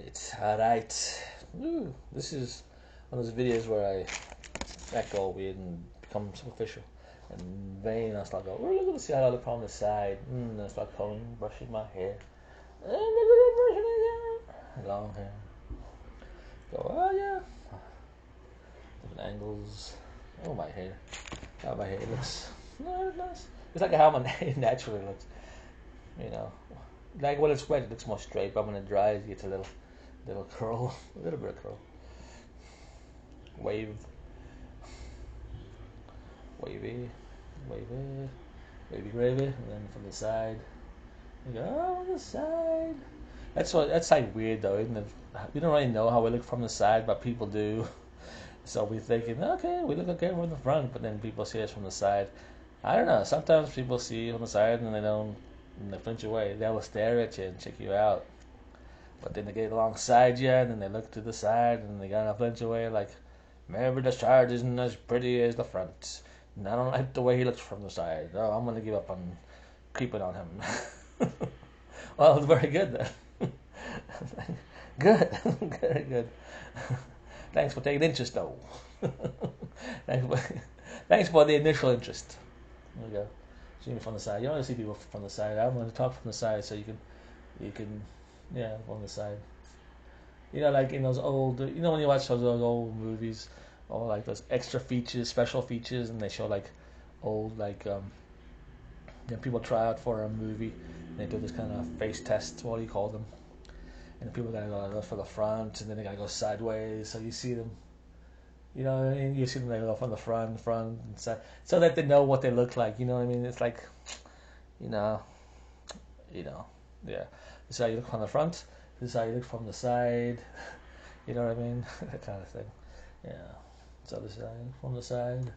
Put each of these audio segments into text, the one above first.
It's alright. This is one of those videos where I let go weird and become superficial. And then I start going, look at the how I look from the side. I start combing, brushing my hair. And look at it, brushing my hair. Long hair. Go, oh yeah. Different angles. Oh, my hair. How my hair looks. No, it's nice. It's like how my hair naturally looks. You know. Like when it's wet, it looks more straight, but when it dries, it gets a little curl, a little bit of curl. Wave, wavy, wavy, wavy gravy, and then from the side, you go, oh, on the side. That's like weird though, isn't it? We don't really know how we look from the side, but people do. So we're thinking, okay, we look okay from the front, but then people see us from the side. I don't know. Sometimes people see you from the side and they don't, and they flinch away. They will stare at you and check you out. But then they get alongside you, and then they look to the side, and they gotta flinch away like, maybe the side isn't as pretty as the front. And I don't like the way he looks from the side. Oh, I'm gonna give up on creeping on him. Well, very good then. Good, very good. Thanks for taking interest, though. Thanks for the initial interest. There we go. See me from the side. You don't want to see people from the side. I want to talk from the side so you can, yeah, on the side. You know, like in those old, when you watch those old movies, or like those extra features, special features, and they show like old, like, people try out for a movie, and they do this kind of face test, what do you call them? And the people gotta go for the front, and then they gotta go sideways, so you see them, and you see them, they go from the front, and side, so that they know what they look like, you know what I mean? It's like, you know, yeah. This is how you look from the front, this is how you look from the side, you know what I mean? That kind of thing, yeah. So this is how you look from the side.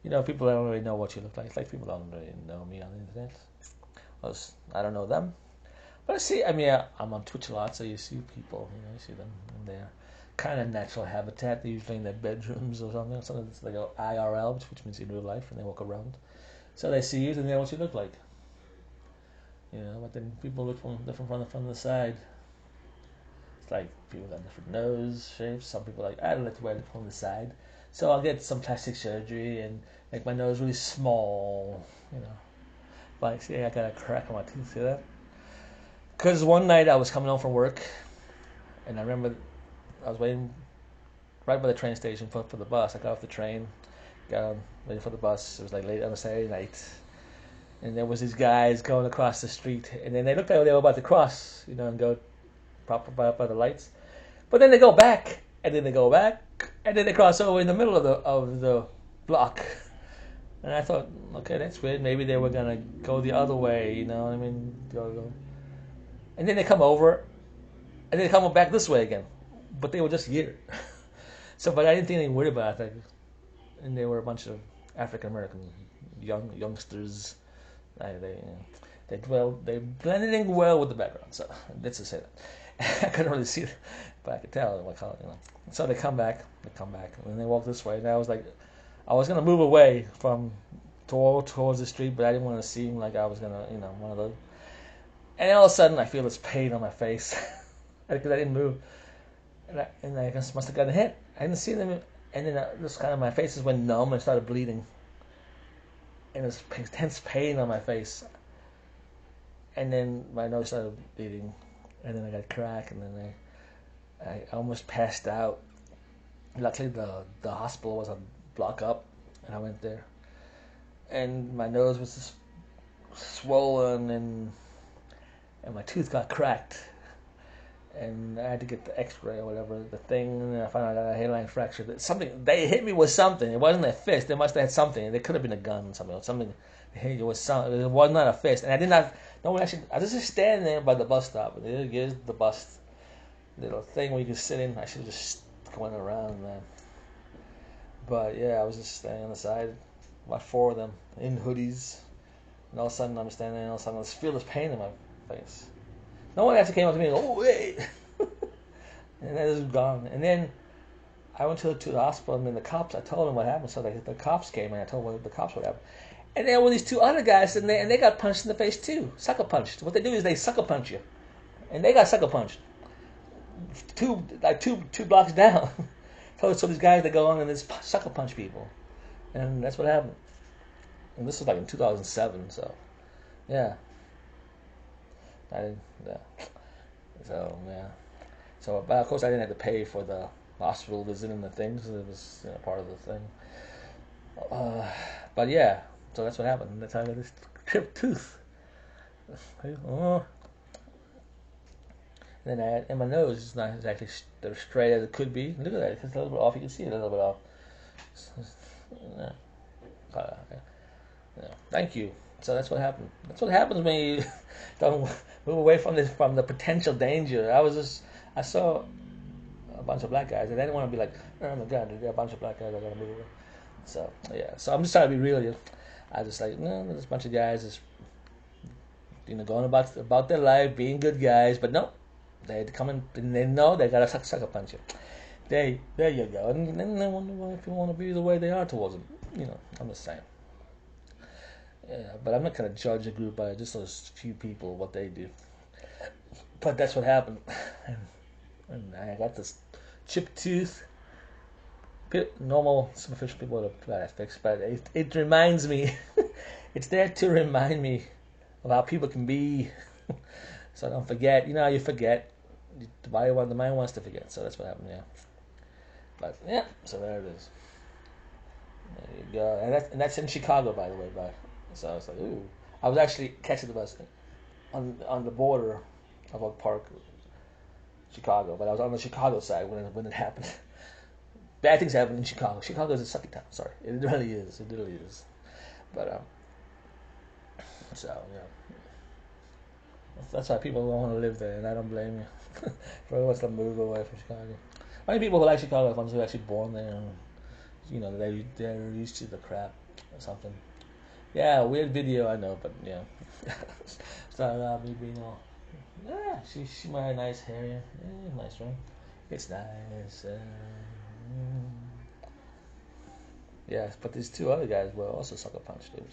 People don't really know what you look like. It's like people don't really know me on the internet. I don't know them. But I'm on Twitch a lot, so you see people, you see them in their kind of natural habitat. They're usually in their bedrooms or something. Sometimes they go IRL, which means in real life, and they walk around. So they see you, and they know what you look like. But then people look different from the side. It's like people got different nose shapes. Some people are like, I don't like the way I look from the side. So I'll get some plastic surgery and make my nose really small, Like, see, I got a crack on my teeth, see that? Because one night I was coming home from work, and I remember I was waiting right by the train station for the bus. I got off the train, got on, waiting for the bus. It was like late on a Saturday night, and there was these guys going across the street, and then they looked like they were about to cross, and go proper by the lights. But then they go back, and then they go back, and then they cross over in the middle of the block. And I thought, okay, that's weird. Maybe they were gonna go the other way, you know what I mean? Go. And then they come over, and then they come back this way again. But they were just here. But I didn't think anything weird about it. And they were a bunch of African American youngsters. They blended in well with the background. So let's just say that. I couldn't really see it, but I could tell what color, So they come back, and they walk this way. And I was like, I was gonna move away from towards the street, but I didn't want to seem like I was gonna, one of those. And all of a sudden, I feel this pain on my face because I didn't move, and I just must have gotten hit. I didn't see them, and then just kind of my face just went numb and started bleeding, and there's intense pain on my face, and then my nose started bleeding, and then I got a crack, and then I almost passed out. Luckily, the hospital was a block up, and I went there, and my nose was just swollen, and my tooth got cracked, and I had to get the X-ray or whatever, the thing, and then I found out I got a hairline fracture. They hit me with something. It wasn't a fist. They must have had something. It could have been a gun or something. It was not a fist, and I did not. No one actually. I was just standing there by the bus stop, and here's the bus little thing where you can sit in. I should have just went around, man. But yeah, I was just standing on the side, about four of them in hoodies, and all of a sudden I'm standing there, and all of a sudden I just feel this pain in my face. No one actually came up to me and go, oh, wait. And then it was gone. And then I went to the hospital, and then the cops, I told them what happened. So the cops came, and I told the cops what happened. And there were these two other guys, and they got punched in the face too. Sucker punched. What they do is they sucker punch you. And they got sucker punched. two blocks down. So these guys that go on and just sucker punch people, and that's what happened. And this was like in 2007, so yeah, I yeah. So yeah, so but of course I didn't have to pay for the hospital visit and the things. It was part of the thing. But yeah, so that's what happened. That's how I got this chipped tooth. Oh. And then and my nose is not exactly as straight as it could be. Look at that, it's a little bit off. You can see it a little bit off. Yeah. Yeah. Thank you. So that's what happened. That's what happens when you don't move away from the potential danger. I saw a bunch of black guys, and I didn't want to be like, oh my god, there are a bunch of black guys. I gotta move away. So yeah. So I'm just trying to be real. I just like no, there's a bunch of guys just going about their life, being good guys, but no, they come in and they know they gotta sucker punch you. There you go. And then they wonder why people want to be the way they are towards them. I'm just saying. Yeah, but I'm not gonna judge a group by just those few people what they do. But that's what happened, and I got this chipped tooth. Normal superficial people would have got it fixed, but it reminds me. It's there to remind me of how people can be, so I don't forget. You know how you forget. The mind wants to forget, so that's what happened. Yeah, but yeah, so there it is. There you go, and that's in Chicago, by the way. So I was like, ooh, I was actually catching the bus on the border of Oak Park, Chicago, but I was on the Chicago side when it happened. Bad things happen in Chicago. Chicago is a sucky town. Sorry, it really is. It really is. But so yeah. That's why people don't want to live there, and I don't blame you. Everyone wants to move away from Chicago. Only people who like Chicago are ones who are actually born there. And, they're used to the crap or something. Yeah, weird video, I know, but yeah. Started out me being all, she might have nice hair, yeah, nice, right? It's nice. Yeah, but these two other guys were also sucker punched. It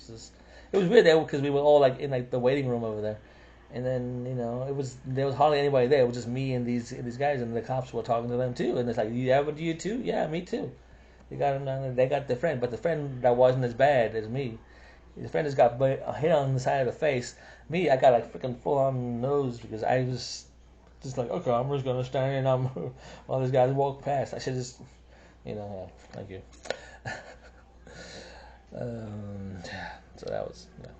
was weird there because we were all like in like the waiting room over there. And then there was hardly anybody there. It was just me and these guys, and the cops were talking to them too. And it's like, yeah, but you too? Yeah, me too. They got their friend, but the friend that wasn't as bad as me. His friend just got hit on the side of the face. Me, I got like freaking full on nose because I was just like, okay, I'm just gonna stand and while these guys walk past. I should just, thank you. So that was. Yeah.